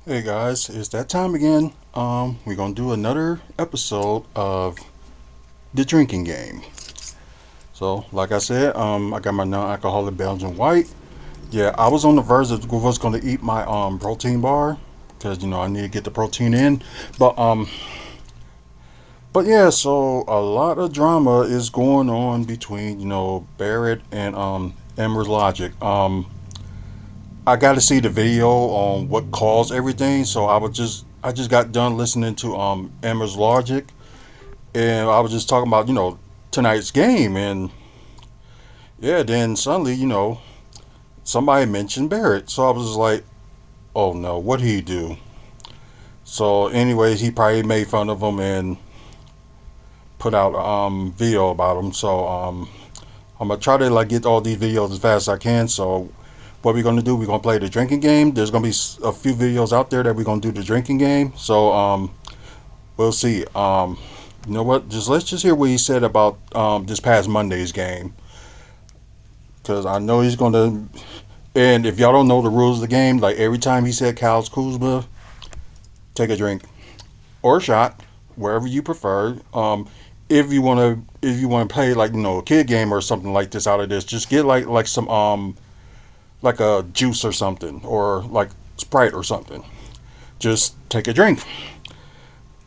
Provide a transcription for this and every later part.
Hey guys, it's that time again. We're gonna do another episode of the drinking game. So, like I said, I got my non-alcoholic Belgian white. Yeah, I was on the verge of was gonna eat my protein bar because I need to get the protein in. But um, but yeah, so a lot of drama is going on between Barrett and Emmer's Logic. I got to see the video on what caused everything. So I just got done listening to Emma's Logic, and I was just talking about tonight's game, and yeah, then suddenly somebody mentioned Barrett, so I was just like, oh no, what did he do? So anyways, he probably made fun of him and put out video about him. So I'm gonna try to like get all these videos as fast as I can. So what we're gonna do? We're gonna play the drinking game. There's gonna be a few videos out there that we're gonna do the drinking game. So we'll see. You know what? Let's just hear what he said about this past Monday's game, because I know he's gonna. And if y'all don't know the rules of the game, like every time he said Kyle Kuzma, take a drink or a shot, wherever you prefer. If you wanna play like a kid game or something like this out of this, just get like some like a juice or something, or like Sprite or something. Just take a drink.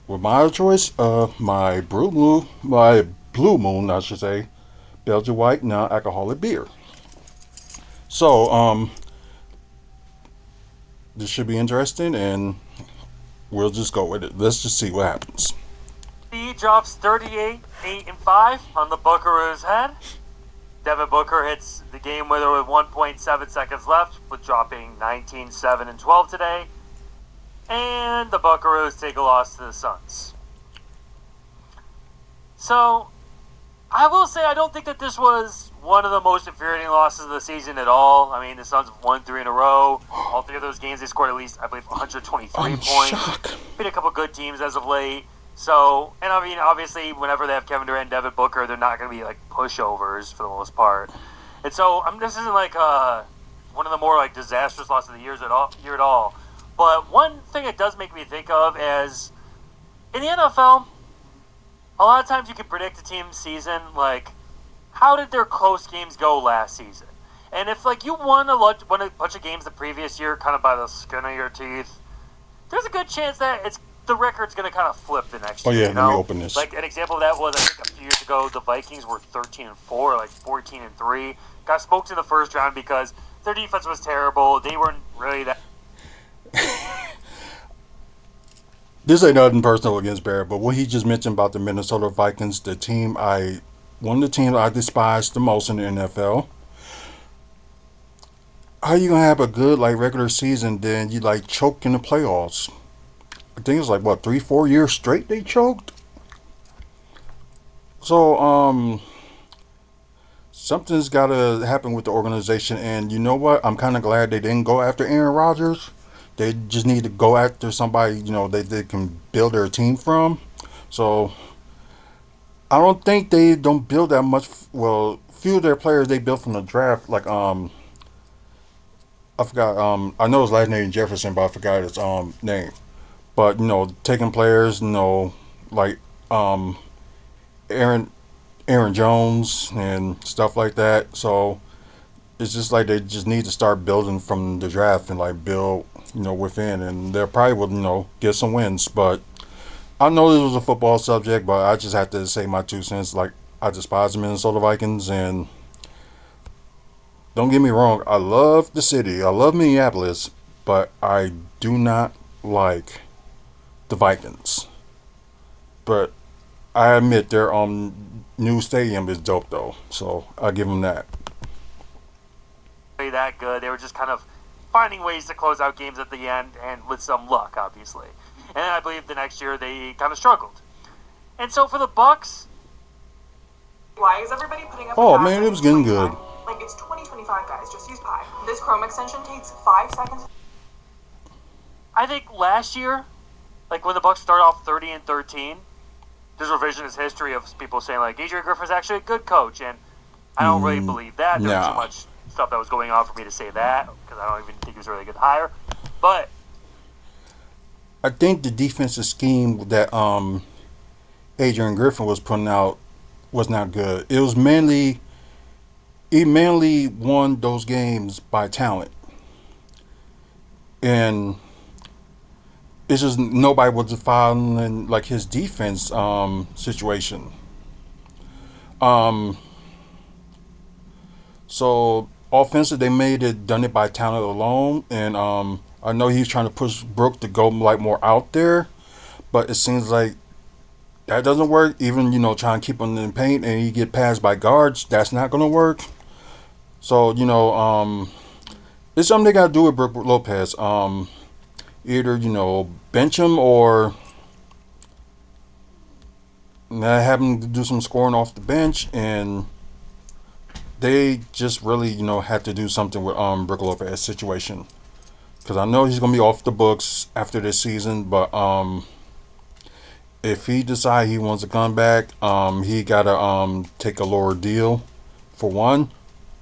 With my choice, my blue moon, I should say, Belgian white non-alcoholic beer. So, this should be interesting, and we'll just go with it. Let's just see what happens. He drops 38, 8, and 5 on the Buckaroo's head. Devin Booker hits the game winner with 1.7 seconds left, with dropping 19, 7, and 12 today. And the Buckaroos take a loss to the Suns. So, I will say I don't think that this was one of the most infuriating losses of the season at all. I mean, the Suns have won 3 in a row. All 3 of those games, they scored at least, I believe, 123 I'm points. shocked. Beat a couple good teams as of late. So, and I mean, obviously, whenever they have Kevin Durant and Devin Booker, they're not going to be like pushovers for the most part. And so, this isn't like one of the more like disastrous losses of the year at all. But one thing it does make me think of is in the NFL, a lot of times you can predict a team's season. Like, how did their close games go last season? And if like you won a bunch of games the previous year, kind of by the skin of your teeth, there's a good chance that the record's going to kind of flip the next Oh year. yeah, You let me know? open this. Like an example of that was I think a few years ago the Vikings were 13-4, like 14-3. Got smoked in the first round because their defense was terrible. They weren't really that. This ain't nothing personal against Barrett, but what he just mentioned about the Minnesota Vikings, one of the teams I despise the most in the NFL. How you gonna have a good like regular season, then you like choke in the playoffs? I think it's like what 3, 4 years straight they choked. So something's got to happen with the organization, and you know what? I'm kind of glad they didn't go after Aaron Rodgers. They just need to go after somebody they can build their team from. So I don't think they don't build that much. Well, few of their players they built from the draft. Like I forgot. I know his last name is Jefferson, but I forgot his name. But taking players, like um Aaron Aaron Jones and stuff like that. So it's just like they just need to start building from the draft and like build within, and they'll probably will get some wins. But I know this was a football subject, but I just have to say my 2 cents. Like, I despise the Minnesota Vikings, and don't get me wrong, I love the city, I love Minneapolis, but I do not like the Vikings. But I admit their new stadium is dope though, so I give them that. That good. They were just kind of finding ways to close out games at the end, and with some luck, obviously. And I believe the next year they kind of struggled. And so for the Bucks, why is everybody putting up? Oh man, it was getting good. Like it's 2025, guys. Just use Pi. This Chrome extension takes 5 seconds. I think last year, like when the Bucks started off 30-13, there's revisionist history of people saying like Adrian Griffin's actually a good coach, and I don't really believe that. There was so much stuff that was going on for me to say that because I don't even think he was a really good hire. But I think the defensive scheme that Adrian Griffin was putting out was not good. It was mainly he mainly won those games by talent, and it's just nobody was following like his defense situation. Um, so offensive, they made it done it by talent alone, and I know he's trying to push Brook to go like more out there, but it seems like that doesn't work. Even trying to keep him in paint and he get passed by guards, that's not gonna work. So it's something they gotta do with Brook Lopez. Either bench him or have him do some scoring off the bench, and they just really have to do something with Brook Lopez situation, because I know he's gonna be off the books after this season, but if he decide he wants to come back, he gotta take a lower deal for one,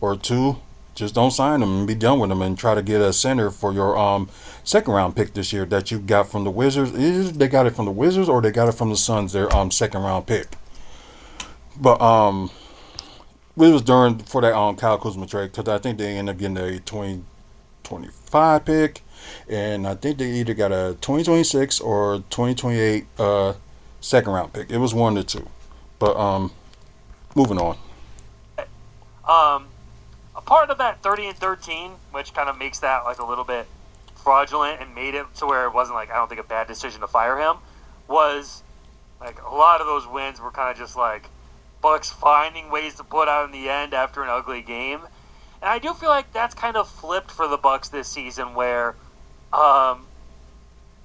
or two. Just don't sign him and be done with him, and try to get a center for your second round pick this year that you got from the Wizards. They got it from the Wizards or they got it from the Suns, their second round pick. But it was during for that Kyle Kuzma trade, because I think they ended up getting a 2025 pick, and I think they either got a 2026 or 2028 second round pick. It was one or two. But moving on. A part of that 30-13, which kind of makes that like a little bit fraudulent and made it to where it wasn't like, I don't think, a bad decision to fire him, was like a lot of those wins were kind of just like Bucks finding ways to put out in the end after an ugly game. And I do feel like that's kind of flipped for the Bucks this season, where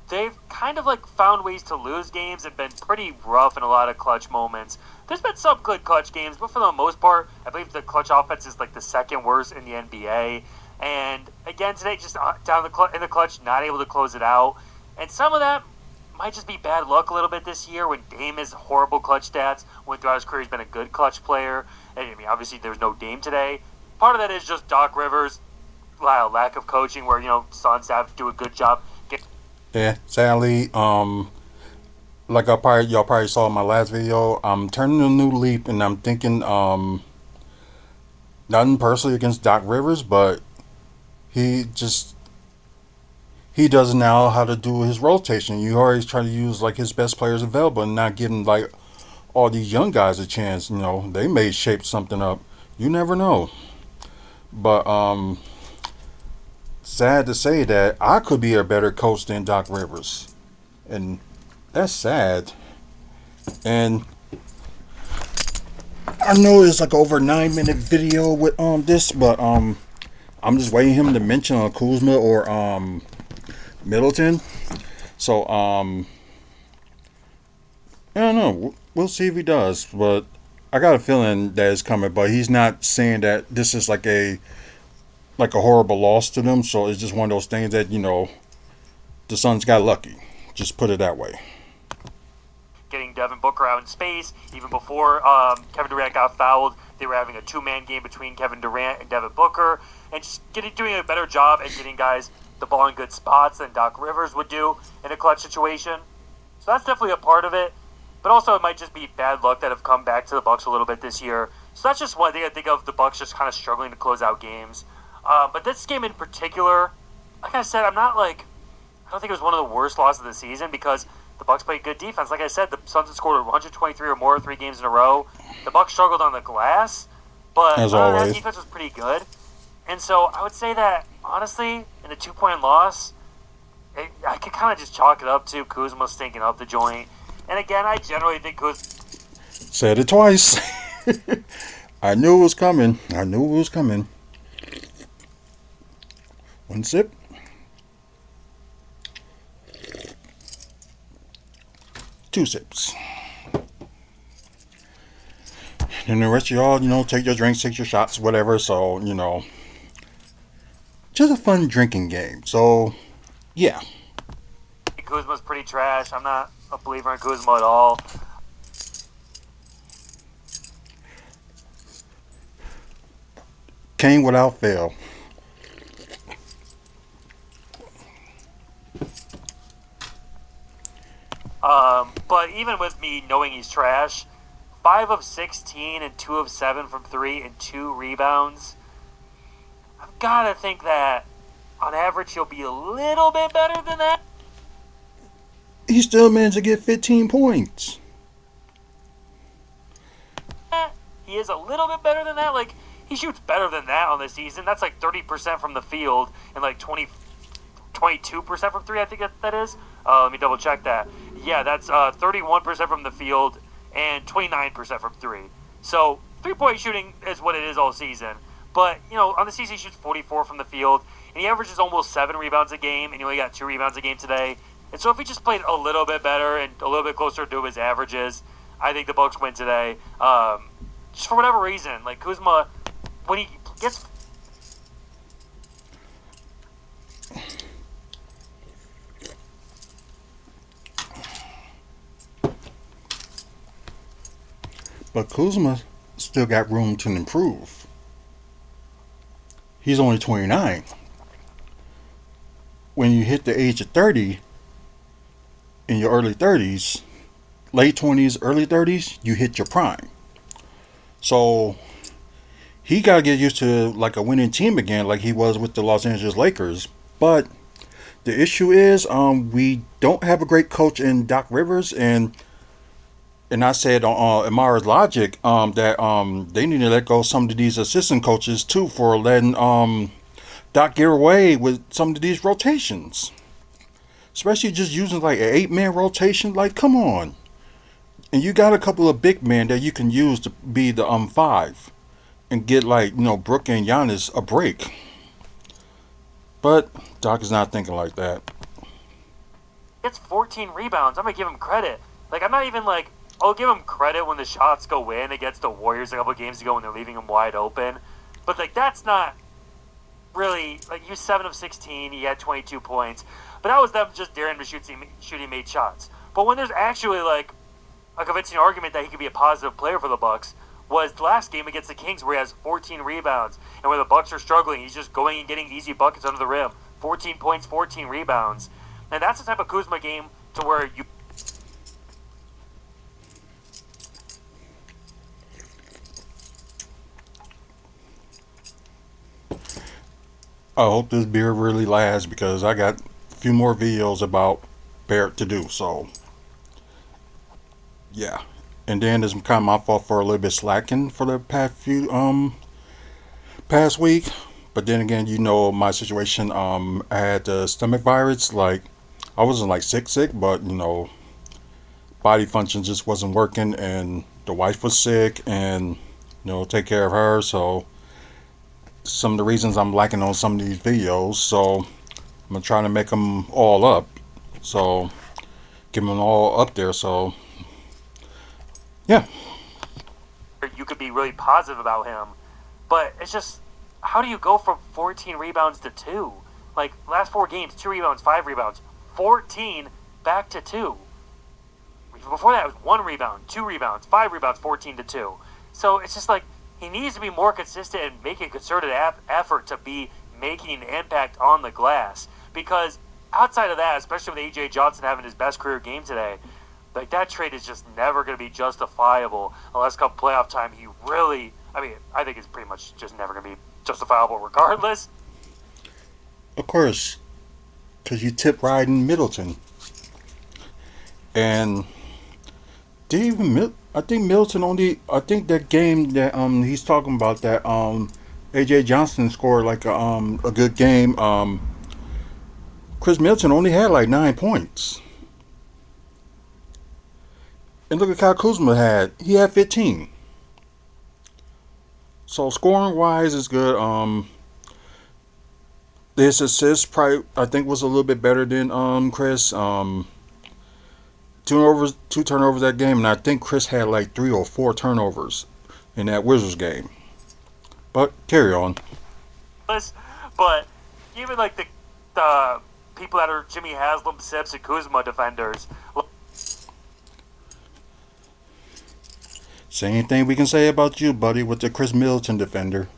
they've kind of like found ways to lose games and been pretty rough in a lot of clutch moments. There's been some good clutch games, but for the most part, I believe the clutch offense is like the second worst in the NBA. And again today, just down in the clutch, not able to close it out. And some of that might just be bad luck a little bit this year, when Dame has horrible clutch stats, when throughout his career he's been a good clutch player. And I mean, obviously there's no Dame today. Part of that is just Doc Rivers' lack of coaching, where Suns have to do a good job. Yeah, sadly, like y'all probably saw in my last video, I'm turning a new leaf, and I'm thinking, nothing personally against Doc Rivers, but he doesn't know how to do his rotation. You always try to use like his best players available, and not giving like all these young guys a chance. They may shape something up. You never know. But sad to say that I could be a better coach than Doc Rivers, and that's sad. And I know it's like over 9-minute video with this, but I'm just waiting him to mention Kuzma or Middleton. So I don't know. We'll see if he does, but I got a feeling that it's coming. But he's not saying that this is like a horrible loss to them. So it's just one of those things that the Suns got lucky. Just put it that way. Getting Devin Booker out in space. Even before Kevin Durant got fouled, they were having a two-man game between Kevin Durant and Devin Booker, and just doing a better job at getting guys the ball in good spots than Doc Rivers would do in a clutch situation. So that's definitely a part of it. But also it might just be bad luck that have come back to the Bucks a little bit this year. So that's just one thing I think of, the Bucks just kind of struggling to close out games. But this game in particular, like I said, I don't think it was one of the worst losses of the season, because the Bucks played good defense. Like I said, the Suns had scored 123 or more 3 games in a row. The Bucks struggled on the glass, but that defense was pretty good. And so I would say that, honestly, in a 2-point loss, I could kind of just chalk it up to Kuzma stinking up the joint. And again, I generally think Kuzma... Said it twice. I knew it was coming. One sip. Two sips. And the rest of y'all, take your drinks, take your shots, whatever. So, just a fun drinking game. So, yeah. Kuzma's pretty trash. I'm not a believer in Kuzma at all. Came without fail. But even with me knowing he's trash, 5 of 16 and 2 of 7 from 3 and 2 rebounds. I've got to think that on average he'll be a little bit better than that. He still managed to get 15 points. He is a little bit better than that. Like, he shoots better than that on the season. That's like 30% from the field and like 22% from 3, I think that is. Let me double check that. Yeah, that's 31% from the field and 29% from 3. So 3-point shooting is what it is all season. But, on the season he shoots 44 from the field, and he averages almost 7 rebounds a game, and he only got 2 rebounds a game today. And so if he just played a little bit better and a little bit closer to his averages, I think the Bucks win today. Just for whatever reason, like Kuzma, when he gets... But Kuzma still got room to improve. He's only 29. When you hit the age of 30, in your early 30s, late 20s, early 30s, you hit your prime. So he got to get used to like a winning team again, like he was with the Los Angeles Lakers. But the issue is we don't have a great coach in Doc Rivers, and I said on Amara's Logic that they need to let go of some of these assistant coaches too for letting Doc get away with some of these rotations. Especially just using like an 8-man rotation. Like, come on. And you got a couple of big men that you can use to be the 5 and get like, Brook and Giannis a break. But Doc is not thinking like that. It's 14 rebounds. I'm going to give him credit. Like, I'm not even like, I'll give him credit when the shots go in against the Warriors a couple games ago when they're leaving him wide open. But, like, that's not really, like, he was 7 of 16. He had 22 points. But that was them just daring to shooting made shots. But when there's actually, like, a convincing argument that he could be a positive player for the Bucks was the last game against the Kings where he has 14 rebounds. And where the Bucks are struggling, he's just going and getting easy buckets under the rim. 14 points, 14 rebounds. And that's the type of Kuzma game to where you... I hope this beer really lasts because I got a few more videos about Barrett to do, so yeah. And then it's kind of my fault for a little bit slacking for the past week. But then again, my situation, I had the stomach virus. Like, I wasn't like sick, but body function just wasn't working, and the wife was sick, and take care of her. So some of the reasons I'm lacking on some of these videos, so I'm gonna try to make them all up, so get them all up there. So yeah, you could be really positive about him, but it's just, how do you go from 14 rebounds to 2? Like, last 4 games, 2 rebounds, 5 rebounds, 14 back to 2. Before that, it was 1 rebound, 2 rebounds, 5 rebounds, 14 to 2. So it's just like, he needs to be more consistent and make a concerted effort to be making an impact on the glass. Because outside of that, especially with A.J. Johnson having his best career game today, like, that trade is just never going to be justifiable unless come playoff time he really... I think it's pretty much just never going to be justifiable regardless. Of course, because you tip riding Middleton. And I think Middleton only... I think that game that he's talking about, that A.J. Johnson scored like a good game. Khris Middleton only had like 9 points. And look at Kyle Kuzma had. He had 15. So scoring wise is good. His assist probably, I think, was a little bit better than Khris. 2 turnovers that game, and I think Khris had like 3 or 4 turnovers in that Wizards game. But carry on. But even like the people that are Jimmy Haslam, Sips, and Kuzma defenders. Same thing we can say about you, buddy, with the Khris Middleton defender.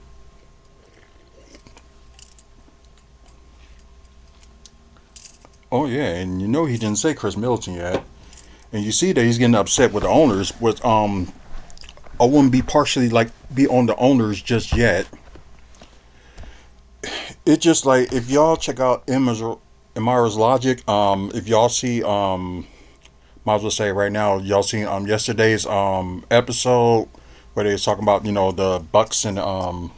Oh yeah, and he didn't say Khris Middleton yet. and you see that he's getting upset with the owners. With I wouldn't be partially like be on the owners just yet. It's just like if y'all check out Amara's logic, if y'all see might as well say right now, y'all seen yesterday's episode where they was talking about the Bucks and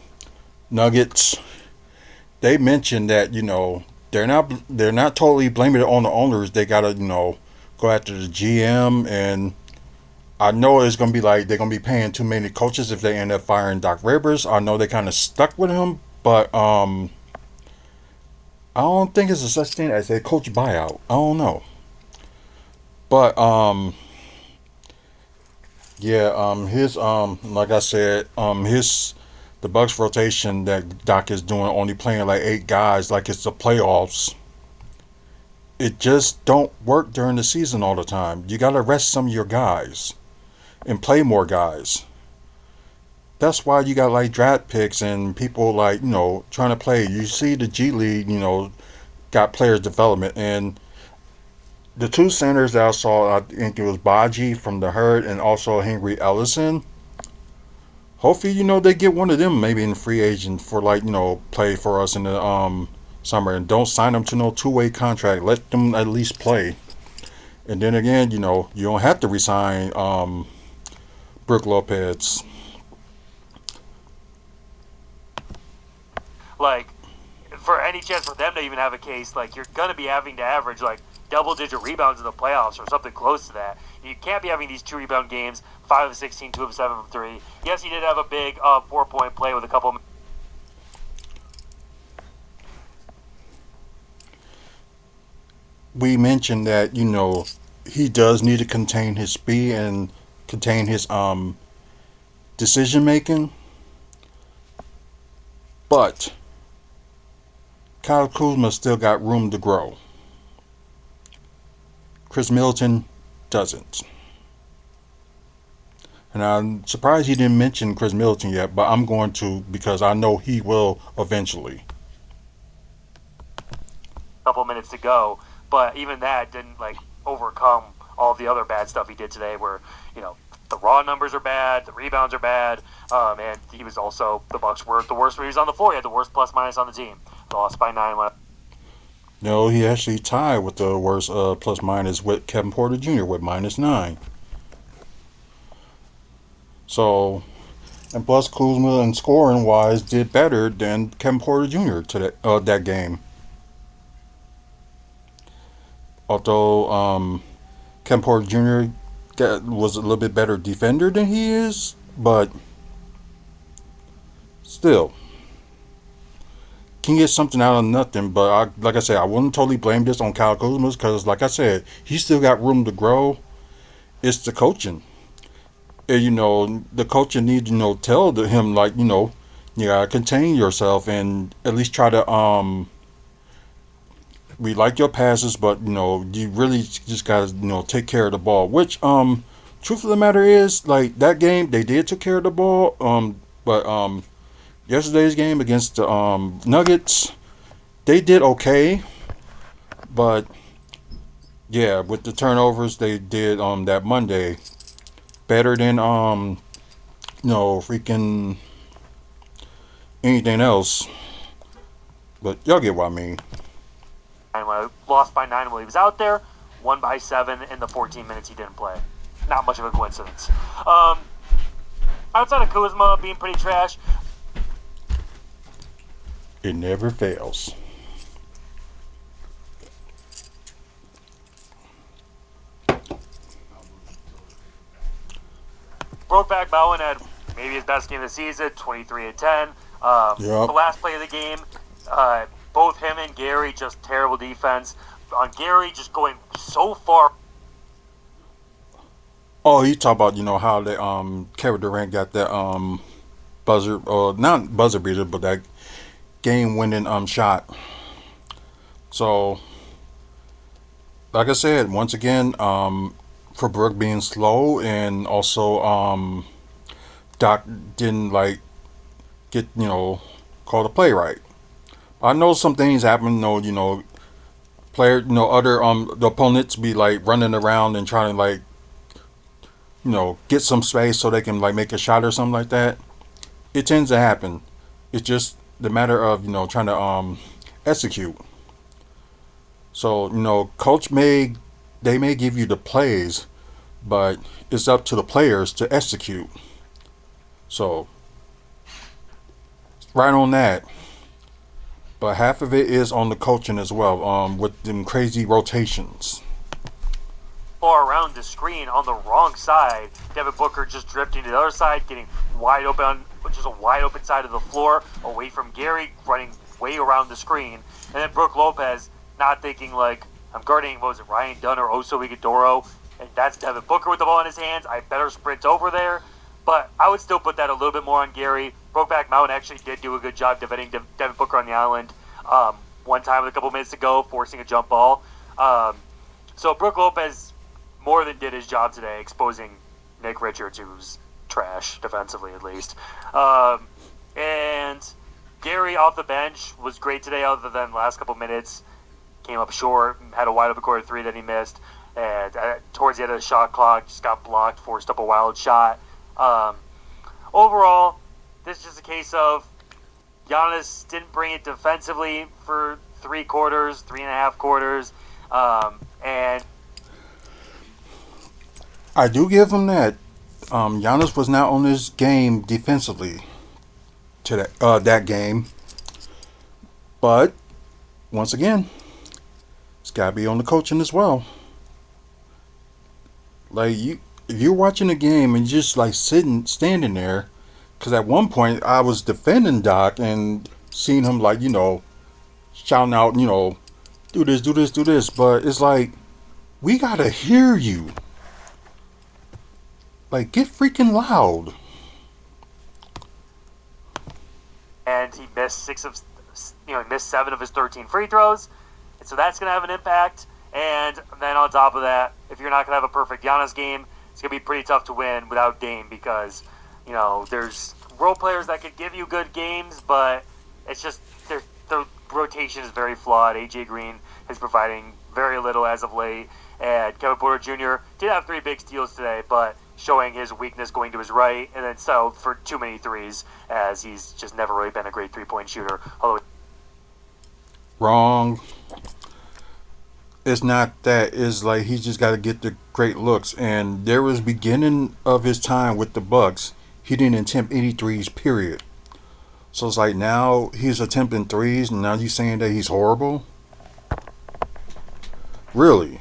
Nuggets. They mentioned that they're not totally blaming it on the owners. They gotta go after the GM, and I know it's gonna be like they're gonna be paying too many coaches if they end up firing Doc Rivers. I know they kind of stuck with him, but I don't think it's a such thing as a coach buyout. I don't know, but yeah, his like I said, his the Bucks rotation that Doc is doing, only playing like 8 guys, like it's the playoffs. It just don't work during the season all the time. You gotta rest some of your guys and play more guys. That's why you got like draft picks and people like trying to play. You see the G League, got players development, and the two centers that I saw, I think it was Baji from the Herd and also Henry Ellison. Hopefully, they get one of them maybe in free agent for like, play for us in the summer, and don't sign them to no two-way contract. Let them at least play. And then again, you don't have to resign Brook Lopez. Like, for any chance for them to even have a case, like, you're going to be having to average, like, double-digit rebounds in the playoffs or something close to that. You can't be having these 2-rebound games, 5 of 16, 2 of 7 from 3. Yes, he did have a big 4-point play with a couple of... We mentioned that, he does need to contain his speed and contain his decision making. But Kyle Kuzma still got room to grow. Khris Middleton doesn't. And I'm surprised he didn't mention Khris Middleton yet, but I'm going to because I know he will eventually. Couple minutes to go, but even that didn't like overcome all the other bad stuff he did today where, the raw numbers are bad, the rebounds are bad, and he was also, the Bucks were the worst when he was on the floor. He had the worst plus minus on the team. They lost by 9 left. No, he actually tied with the worst plus minus with Kevin Porter Jr. with -9. So, and plus Kuzma and scoring wise did better than Kevin Porter Jr. to that game. Although Kevin Porter Jr. was a little bit better defender than he is, but still can get something out of nothing. But like I said, I wouldn't totally blame this on Kyle Kuzma because, like I said, he still got room to grow. It's the coaching. And, the coaching needs to tell him like you gotta contain yourself and at least try to we like your passes, but you really just gotta take care of the ball. Which truth of the matter is, like that game they did take care of the ball. But yesterday's game against the Nuggets, they did okay. But yeah, with the turnovers they did that Monday, better than freaking anything else. But y'all get what I mean. Lost by 9 while he was out there, won by 7 in the 14 minutes he didn't play. Not much of a coincidence. Outside of Kuzma being pretty trash, it never fails. Brokeback Mountain had maybe his best game of the season, 23 and 10. The last play of the game, both him and Gary, just terrible defense. On Gary, just going so far. Oh, you talk about how they Kevin Durant got that buzzer, not buzzer beater, but that game winning shot. So, like I said, once again, for Brook being slow and also Doc didn't get call the play right. I know some things happen. other the opponents be like running around and trying to like get some space so they can like make a shot or something like that. It tends to happen. It's just the matter of trying to execute. So coach may give you the plays, but it's up to the players to execute. So right on that. But half of it is on the coaching as well, with them crazy rotations. Or around the screen on the wrong side, Devin Booker just drifting to the other side, getting wide open, just a wide open side of the floor, away from Gary, running way around the screen. And then Brook Lopez not thinking like, I'm guarding, Ryan Dunn or Oso Ighodaro, and that's Devin Booker with the ball in his hands. I better sprint over there. But I would still put that a little bit more on Gary. Brokeback Mountain actually did do a good job defending Devin Booker on the island one time with a couple minutes to go, forcing a jump ball. So Brook Lopez more than did his job today, exposing Nick Richards, who's trash, defensively at least. And Gary off the bench was great today other than the last couple minutes. Came up short, had a wide open corner three that he missed. And towards the end of the shot clock, just got blocked, forced up a wild shot. Overall, this is just a case of Giannis didn't bring it defensively for 3.5 quarters, and I do give him that. Giannis was not on his game defensively to that game, but once again, it's got to be on the coaching as well. Like if you're watching a game and just like standing there, because at one point I was defending Doc and seeing him like shouting out do this, do this, do this, but it's like we gotta hear you. Like get freaking loud. And he missed he missed 7 of his 13 free throws, and so that's gonna have an impact. And then on top of that, if you're not gonna have a perfect Giannis game, it's going to be pretty tough to win without Dame because, there's role players that could give you good games, but it's just their rotation is very flawed. AJ Green is providing very little as of late, and Kevin Porter Jr. did have 3 big steals today, but showing his weakness going to his right, and then settled for too many threes as he's just never really been a great 3-point shooter. Although wrong. It's not that. It's like he's just got to get the great looks. And there was beginning of his time with the Bucks, he didn't attempt any threes, period. So it's like now he's attempting threes, and now you're saying that he's horrible? Really?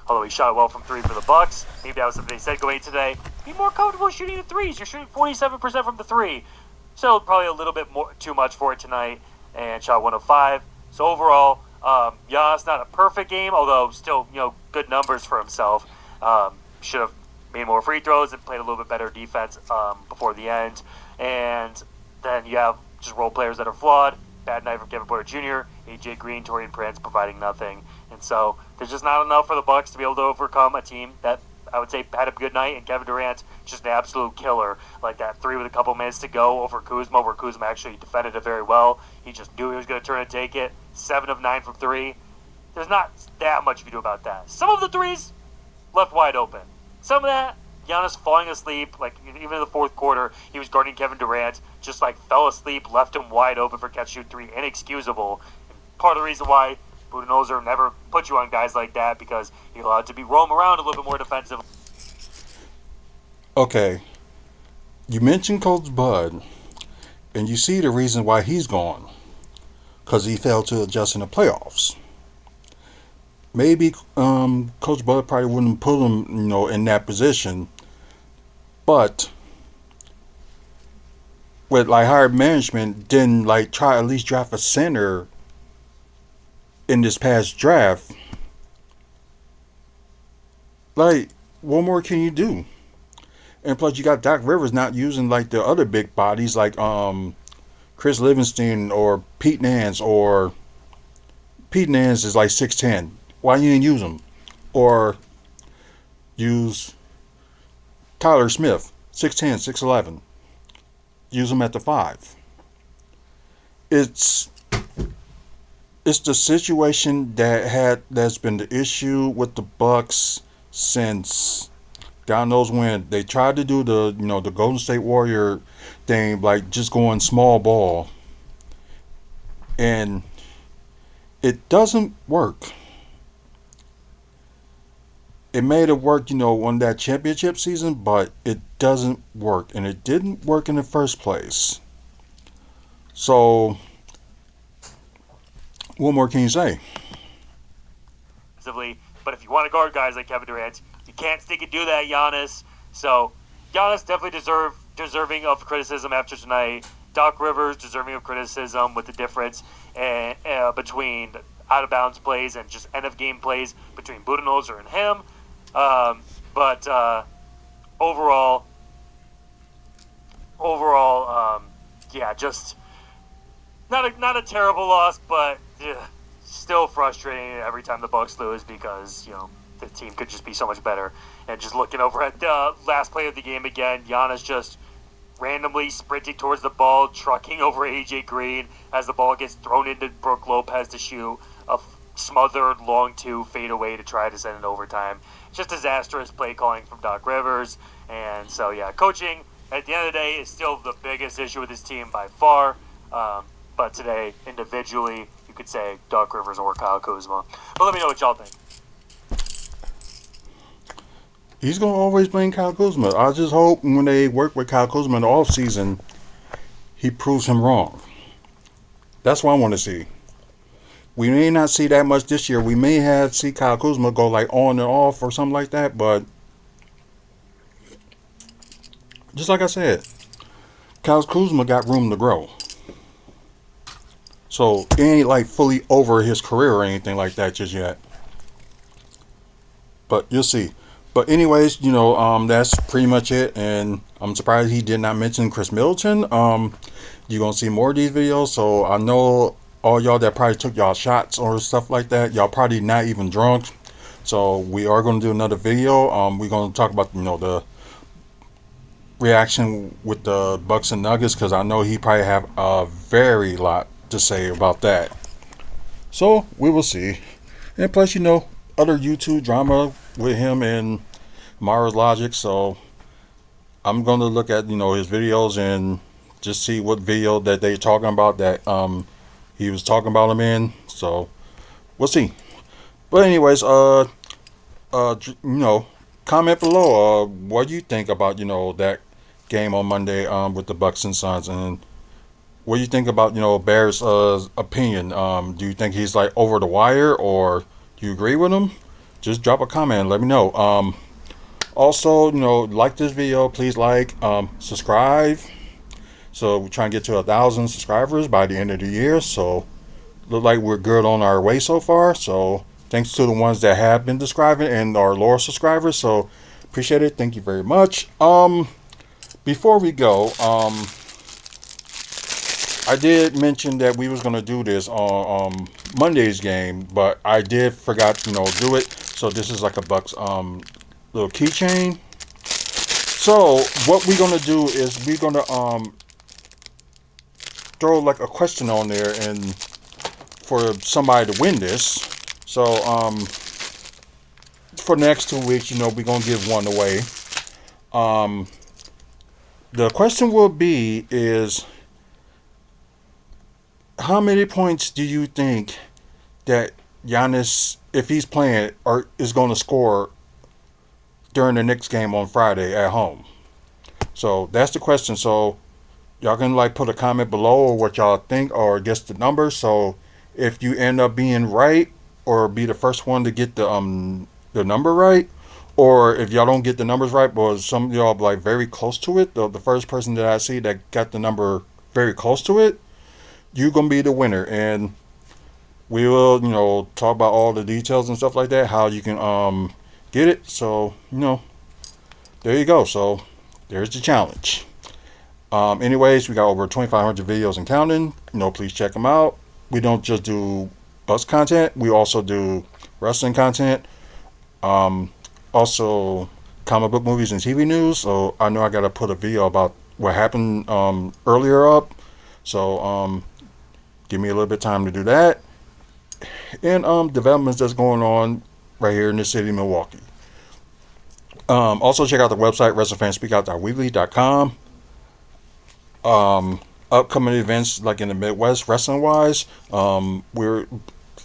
although he shot well from 3 for the Bucks, maybe that was something they said going today. Be more comfortable shooting the threes. You're shooting 47% from the 3. So probably a little bit more too much for it tonight, and shot 1 of 5. So overall, Giannis not a perfect game, although still good numbers for himself. Should have made more free throws and played a little bit better defense before the end. And then you have just role players that are flawed. Bad night from Kevin Porter Jr., AJ Green, Torian Prince providing nothing. And so there's just not enough for the Bucks to be able to overcome a team that I would say had a good night, and Kevin Durant just an absolute killer. Like that 3 with a couple minutes to go over Kuzma, where Kuzma actually defended it very well. He just knew he was going to turn and take it. 7 of 9 from 3. There's not that much you can do about that. Some of the threes left wide open. Some of that, Giannis falling asleep. Like even in the fourth quarter, he was guarding Kevin Durant, just like fell asleep, left him wide open for catch shoot 3, inexcusable. And part of the reason why Budenholzer never put you on guys like that, because you're allowed to be roam around a little bit more defensive. Okay, you mentioned Coach Bud, and you see the reason why he's gone, because he failed to adjust in the playoffs. Maybe Coach Bud probably wouldn't put him, in that position, but with like higher management, didn't like try at least draft a center in this past draft. Like, what more can you do? And plus, you got Doc Rivers not using like the other big bodies like Chris Livingston or Pete Nance, or Pete Nance is like 6'10". Why you didn't use him? Or use Tyler Smith, 6'10", 6'11". Use him at the 5. It's it's the situation that's been the issue with the Bucks since God knows when. They tried to do the Golden State Warrior thing, like just going small ball, and it doesn't work. It made it work, on that championship season, but it doesn't work, and it didn't work in the first place. So, what more can you say? But if you want to guard guys like Kevin Durant, you can't stick and do that, Giannis. So, Giannis definitely deserving of criticism after tonight. Doc Rivers deserving of criticism with the difference between out-of-bounds plays and just end-of-game plays between Budenholzer and him. But overall, yeah, just not a terrible loss, but still frustrating every time the Bucks lose because the team could just be so much better. And just looking over at the last play of the game again, Giannis just randomly sprinting towards the ball, trucking over AJ Green as the ball gets thrown into Brook Lopez to shoot a smothered long two fadeaway to try to send it overtime. Just disastrous play calling from Doc Rivers. And so, yeah, coaching at the end of the day is still the biggest issue with this team by far. But today, individually, you could say Doc Rivers or Kyle Kuzma. But let me know what y'all think. He's going to always blame Kyle Kuzma. I just hope when they work with Kyle Kuzma in the offseason, he proves him wrong. That's what I want to see. We may not see that much this year. We may see Kyle Kuzma go like on and off or something like that, but just like I said, Kyle Kuzma got room to grow. So he ain't like fully over his career or anything like that just yet. But you'll see. But anyways, that's pretty much it. And I'm surprised he did not mention Khris Middleton. You're going to see more of these videos. So I know all y'all that probably took y'all shots or stuff like that, y'all probably not even drunk. So we are going to do another video. We're going to talk about, the reaction with the Bucks and Nuggets, because I know he probably have a very lot to say about that. So we will see. And plus, other YouTube drama with him and Mars Logic. So I'm going to look at, his videos and just see what video that they're talking about that he was talking about him in. So we'll see. But anyways, comment below what you think about, that game on Monday with the Bucks and Suns, and what do you think about, Barrett's opinion? Do you think he's like over the wire, or do you agree with him? Just drop a comment and let me know. Also, like this video, please like, subscribe. So we're trying to get to 1,000 subscribers by the end of the year. So look like we're good on our way so far. So thanks to the ones that have been subscribing and our loyal subscribers. So appreciate it. Thank you very much. Before we go, I did mention that we was gonna do this on Monday's game, but I did forgot to do it. So this is like a Bucks little keychain. So what we're gonna do is we're gonna throw like a question on there and for somebody to win this. So for the next 2 weeks, we're gonna give one away. The question will be is, how many points do you think that Giannis, if he's playing, is going to score during the next game on Friday at home? So that's the question. So y'all can like put a comment below or what y'all think or guess the number. So if you end up being right or be the first one to get the number right, or if y'all don't get the numbers right, but some of y'all like very close to it, the first person that I see that got the number very close to it, you're gonna be the winner. And we will talk about all the details and stuff like that, how you can get it. So there you go. So there's the challenge. Anyways, we got over 2,500 videos and counting. Please check them out. We don't just do Bucks content, we also do wrestling content, also comic book movies and TV news. So I know I gotta put a video about what happened earlier up. So give me a little bit of time to do that. and developments that's going on right here in the city of Milwaukee. Also check out the website WrestleFansSpeakOut.weebly.com. Upcoming events like in the Midwest wrestling wise. We're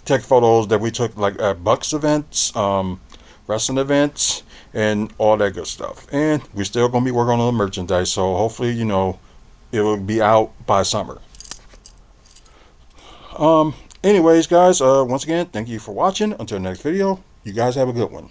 take photos that we took like at Bucks events, wrestling events, and all that good stuff. And we're still gonna be working on the merchandise, so hopefully it will be out by summer. Anyways, guys, once again, thank you for watching. Until next video, you guys have a good one.